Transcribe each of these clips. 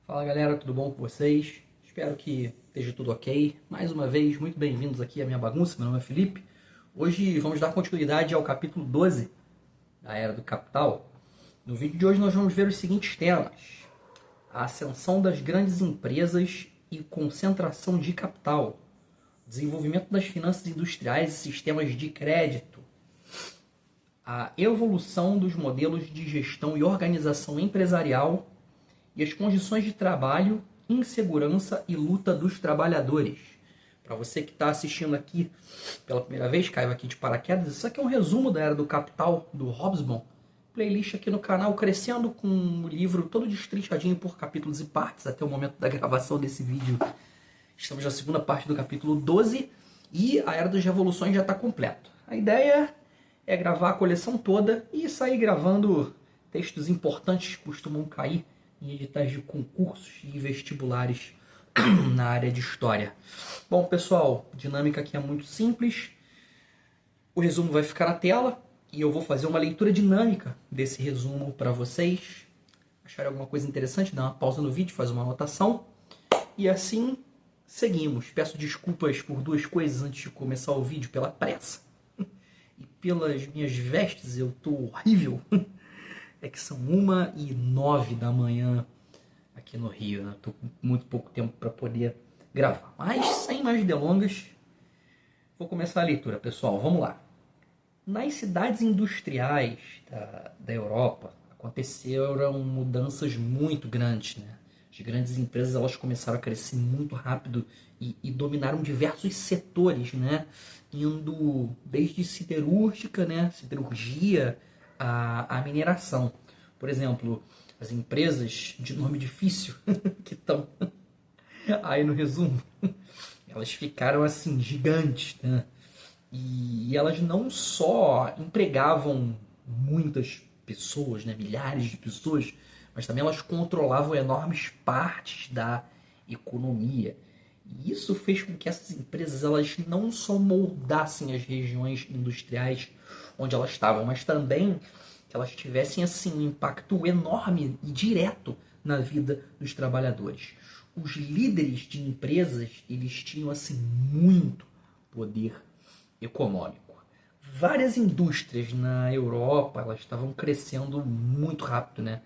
Fala galera, tudo bom com vocês? Espero que esteja tudo ok. Mais uma vez, muito bem-vindos aqui à minha bagunça. Meu nome é Felipe. Hoje vamos dar continuidade ao capítulo 12 da Era do Capital. No vídeo de hoje nós vamos ver os seguintes temas: a ascensão das grandes empresas e concentração de capital, desenvolvimento das finanças industriais e sistemas de crédito, a evolução dos modelos de gestão e organização empresarial e as condições de trabalho, insegurança e luta dos trabalhadores. Para você que está assistindo aqui pela primeira vez, caiu aqui de paraquedas, isso aqui é um resumo da Era do Capital, do Hobsbawm. Playlist aqui no canal crescendo, com o livro todo destrinchadinho por capítulos e partes até o momento da gravação desse vídeo. Estamos na segunda parte do capítulo 12 e a Era das Revoluções já está completo. A ideia é gravar a coleção toda e sair gravando textos importantes que costumam cair em editais de concursos e vestibulares na área de história. Bom, pessoal, a dinâmica aqui é muito simples. O resumo vai ficar na tela e eu vou fazer uma leitura dinâmica desse resumo para vocês. Acharem alguma coisa interessante, dá uma pausa no vídeo, faz uma anotação. E assim seguimos. Peço desculpas por duas coisas antes de começar o vídeo, pela pressa e pelas minhas vestes. Eu tô horrível. É que são 1h09 da manhã aqui no Rio, né? Tô com muito pouco tempo para poder gravar. Mas, sem mais delongas, vou começar a leitura, pessoal. Vamos lá. Nas cidades industriais da Europa, aconteceram mudanças muito grandes, né? As grandes empresas elas começaram a crescer muito rápido e dominaram diversos setores, né? Indo desde siderúrgica, né? Siderurgia, a mineração. Por exemplo, as empresas de nome difícil que estão aí no resumo, elas ficaram assim gigantes, né? E elas não só empregavam muitas pessoas, né? Milhares de pessoas, mas também elas controlavam enormes partes da economia. E isso fez com que essas empresas elas não só moldassem as regiões industriais onde elas estavam, mas também que elas tivessem assim um impacto enorme e direto na vida dos trabalhadores. Os líderes de empresas, eles tinham assim muito poder econômico. Várias indústrias na Europa, elas estavam crescendo muito rápido, né?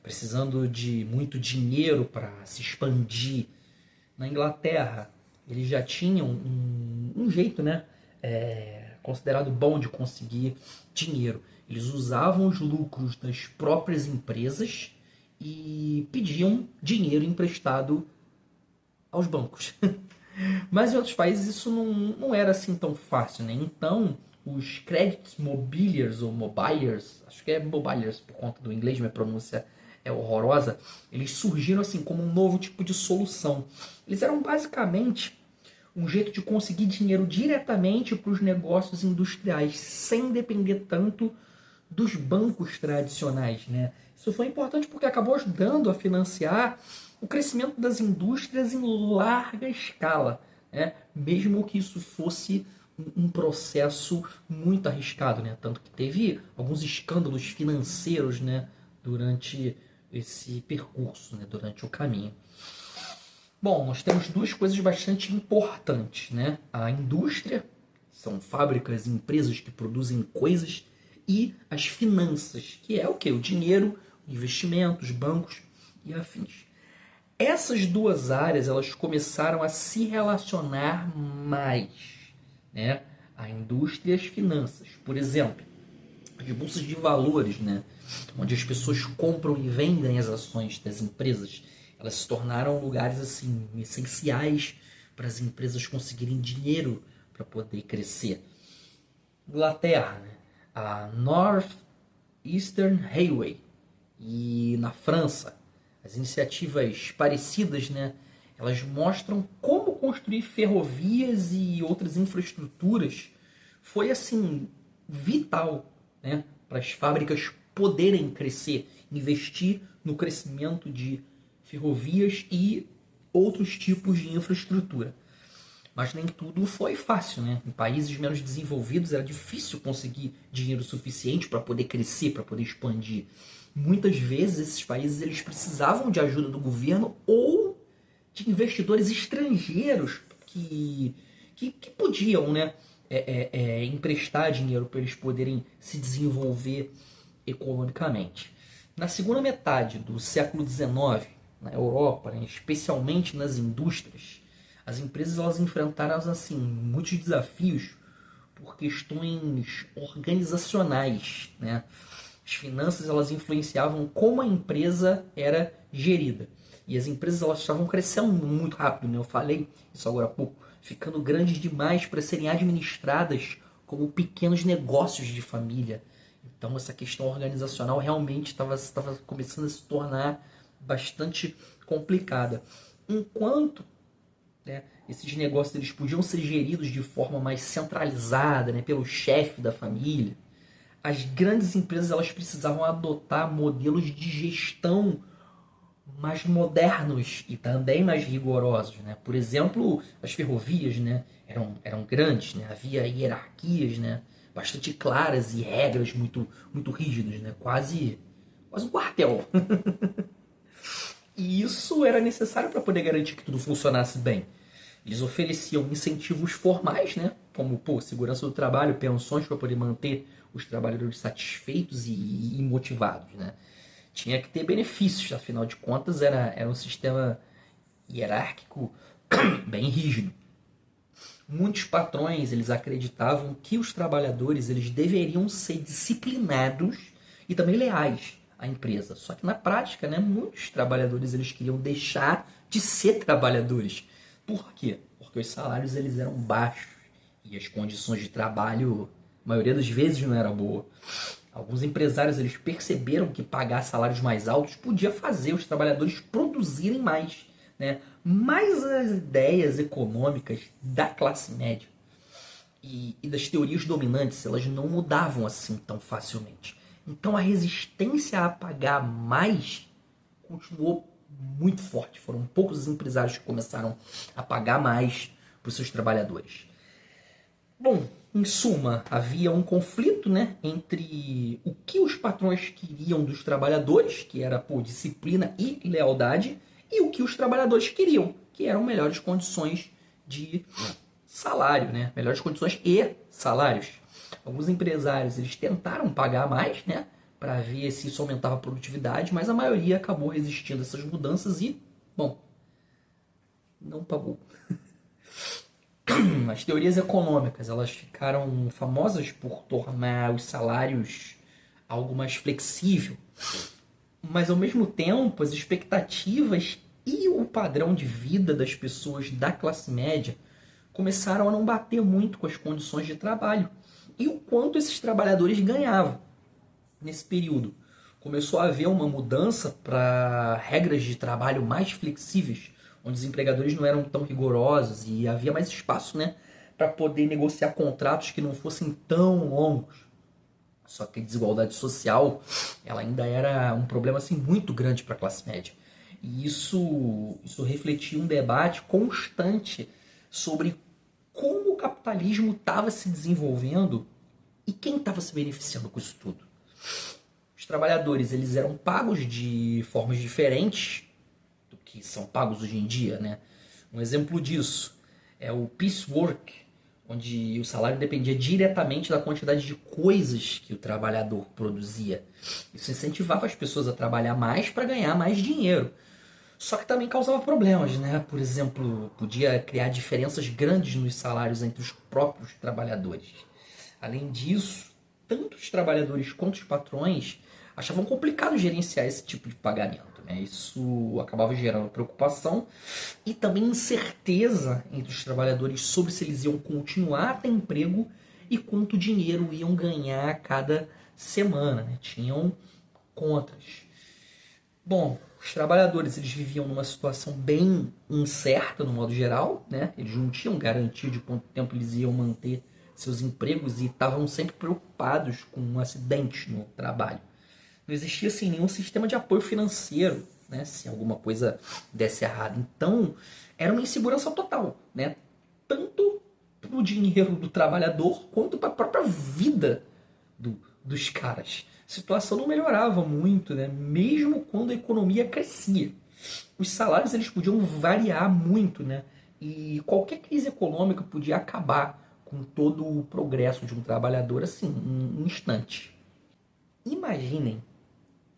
Precisando de muito dinheiro para se expandir. Na Inglaterra, eles já tinham um jeito, né? Considerado bom de conseguir dinheiro. Eles usavam os lucros das próprias empresas e pediam dinheiro emprestado aos bancos. Mas em outros países isso não era assim tão fácil, né? Então, os credit mobiliers ou mobiliers, acho que é mobiliers por conta do inglês, minha pronúncia é horrorosa, eles surgiram assim como um novo tipo de solução. Eles eram basicamente um jeito de conseguir dinheiro diretamente para os negócios industriais, sem depender tanto dos bancos tradicionais, né? Isso foi importante porque acabou ajudando a financiar o crescimento das indústrias em larga escala, né? Mesmo que isso fosse um processo muito arriscado, né? Tanto que teve alguns escândalos financeiros, né? Durante esse percurso, né? Durante o caminho. Bom, nós temos duas coisas bastante importantes, né? A indústria, são fábricas e empresas que produzem coisas, e as finanças, que é o quê? O dinheiro, o investimento, os bancos e afins. Essas duas áreas elas começaram a se relacionar mais, né? A indústria e as finanças. Por exemplo, as bolsas de valores, né? Onde as pessoas compram e vendem as ações das empresas, elas se tornaram lugares assim essenciais para as empresas conseguirem dinheiro para poder crescer. Inglaterra, né? A North Eastern Railway, e na França as iniciativas parecidas, né? Elas mostram como construir ferrovias e outras infraestruturas foi assim vital, né? Para as fábricas poderem crescer, investir no crescimento de ferrovias e outros tipos de infraestrutura. Mas nem tudo foi fácil, né? Em países menos desenvolvidos era difícil conseguir dinheiro suficiente para poder crescer, para poder expandir. Muitas vezes esses países eles precisavam de ajuda do governo ou de investidores estrangeiros que podiam, né, emprestar dinheiro para eles poderem se desenvolver economicamente. Na segunda metade do século XIX, na Europa, né, especialmente nas indústrias, as empresas elas enfrentaram assim, muitos desafios por questões organizacionais, né? As finanças elas influenciavam como a empresa era gerida. E as empresas elas estavam crescendo muito rápido, né? Eu falei isso agora há pouco, ficando grandes demais para serem administradas como pequenos negócios de família. Então essa questão organizacional realmente estava começando a se tornar bastante complicada. Enquanto, né, esses negócios eles podiam ser geridos de forma mais centralizada, né, pelo chefe da família, as grandes empresas elas precisavam adotar modelos de gestão mais modernos e também mais rigorosos, né? Por exemplo, as ferrovias, né, eram grandes, né? Havia hierarquias, né, bastante claras e regras muito rígidas, né? Quase um quartel. E isso era necessário para poder garantir que tudo funcionasse bem. Eles ofereciam incentivos formais, né? Como segurança do trabalho, pensões para poder manter os trabalhadores satisfeitos e motivados, né? Tinha que ter benefícios, afinal de contas era um sistema hierárquico bem rígido. Muitos patrões eles acreditavam que os trabalhadores eles deveriam ser disciplinados e também leais à empresa. Só que na prática, né, muitos trabalhadores eles queriam deixar de ser trabalhadores. Por quê? Porque os salários eles eram baixos e as condições de trabalho, a maioria das vezes, não era boa. Alguns empresários eles perceberam que pagar salários mais altos podia fazer os trabalhadores produzirem mais, né? Mas as ideias econômicas da classe média e das teorias dominantes elas não mudavam assim tão facilmente. Então a resistência a pagar mais continuou muito forte. Foram poucos os empresários que começaram a pagar mais para os seus trabalhadores. Bom, em suma, havia um conflito, né, entre o que os patrões queriam dos trabalhadores, que era por disciplina e lealdade, e o que os trabalhadores queriam, que eram melhores condições de salário, né, melhores condições e salários. Alguns empresários eles tentaram pagar mais, né, para ver se isso aumentava a produtividade, mas a maioria acabou resistindo a essas mudanças e, bom, não pagou. As teorias econômicas elas ficaram famosas por tornar os salários algo mais flexível, mas ao mesmo tempo as expectativas e o padrão de vida das pessoas da classe média começaram a não bater muito com as condições de trabalho e o quanto esses trabalhadores ganhavam nesse período. Começou a haver uma mudança para regras de trabalho mais flexíveis, onde os empregadores não eram tão rigorosos e havia mais espaço, né, para poder negociar contratos que não fossem tão longos. Só que a desigualdade social ela ainda era um problema assim, muito grande para a classe média. E isso refletia um debate constante sobre como o capitalismo estava se desenvolvendo e quem estava se beneficiando com isso tudo. Os trabalhadores eles eram pagos de formas diferentes do que são pagos hoje em dia, né? Um exemplo disso é o piecework, onde o salário dependia diretamente da quantidade de coisas que o trabalhador produzia. Isso incentivava as pessoas a trabalhar mais para ganhar mais dinheiro. Só que também causava problemas, né? Por exemplo, podia criar diferenças grandes nos salários entre os próprios trabalhadores. Além disso, tanto os trabalhadores quanto os patrões achavam complicado gerenciar esse tipo de pagamento, né? Isso acabava gerando preocupação e também incerteza entre os trabalhadores sobre se eles iam continuar a ter emprego e quanto dinheiro iam ganhar a cada semana, né? Tinham contras. Bom, os trabalhadores eles viviam numa situação bem incerta no modo geral, né? Eles não tinham garantia de quanto tempo eles iam manter seus empregos e estavam sempre preocupados com um acidente no trabalho. Não existia assim, nenhum sistema de apoio financeiro, né, se alguma coisa desse errado. Então, era uma insegurança total, né? tanto para o dinheiro do trabalhador quanto para a própria vida dos caras. A situação não melhorava muito, né? Mesmo quando a economia crescia. Os salários eles podiam variar muito, né? E qualquer crise econômica podia acabar com todo o progresso de um trabalhador assim, em um instante. Imaginem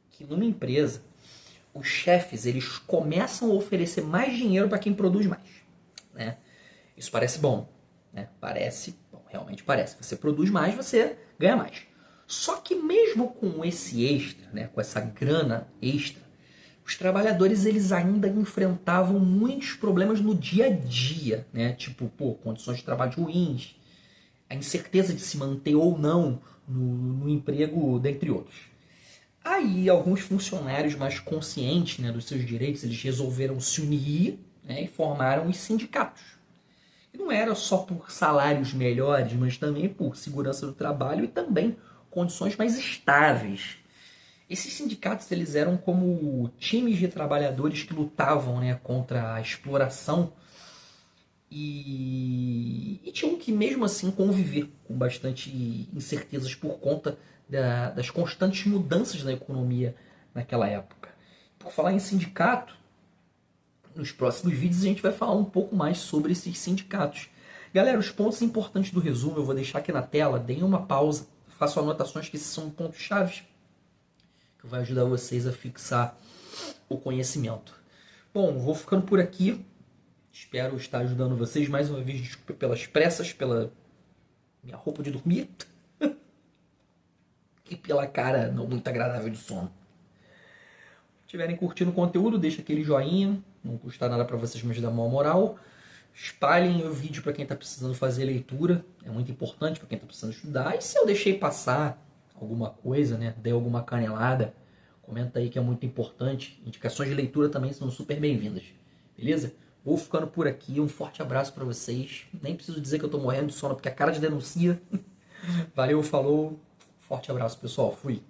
que numa empresa os chefes eles começam a oferecer mais dinheiro para quem produz mais, né? Isso parece bom, né? Parece, bom, realmente parece. Você produz mais, você ganha mais. Só que mesmo com esse extra, né, com essa grana extra, os trabalhadores eles ainda enfrentavam muitos problemas no dia a dia, né? Tipo, condições de trabalho ruins, a incerteza de se manter ou não no emprego, dentre outros. Aí, alguns funcionários mais conscientes, né, dos seus direitos, eles resolveram se unir, né, e formaram os sindicatos. E não era só por salários melhores, mas também por segurança do trabalho e também condições mais estáveis. Esses sindicatos eles eram como times de trabalhadores que lutavam, né, contra a exploração e tinham que, mesmo assim, conviver com bastante incertezas por conta das constantes mudanças na economia naquela época. Por falar em sindicato, nos próximos vídeos a gente vai falar um pouco mais sobre esses sindicatos. Galera, os pontos importantes do resumo eu vou deixar aqui na tela, deem uma pausa, façam anotações que esses são pontos chaves que vai ajudar vocês a fixar o conhecimento. Bom, vou ficando por aqui. Espero estar ajudando vocês mais uma vez. Desculpa pelas pressas, pela minha roupa de dormir e pela cara não muito agradável de sono. Se estiverem curtindo o conteúdo, deixa aquele joinha. Não custa nada para vocês, mas dá uma moral. Espalhem o vídeo para quem está precisando fazer leitura. É muito importante para quem está precisando estudar. E se eu deixei passar alguma coisa, né, dei alguma canelada, comenta aí que é muito importante. Indicações de leitura também são super bem-vindas. Beleza? Vou ficando por aqui. Um forte abraço para vocês. Nem preciso dizer que eu tô morrendo de sono, porque a cara de denuncia. Valeu, falou. Forte abraço, pessoal. Fui.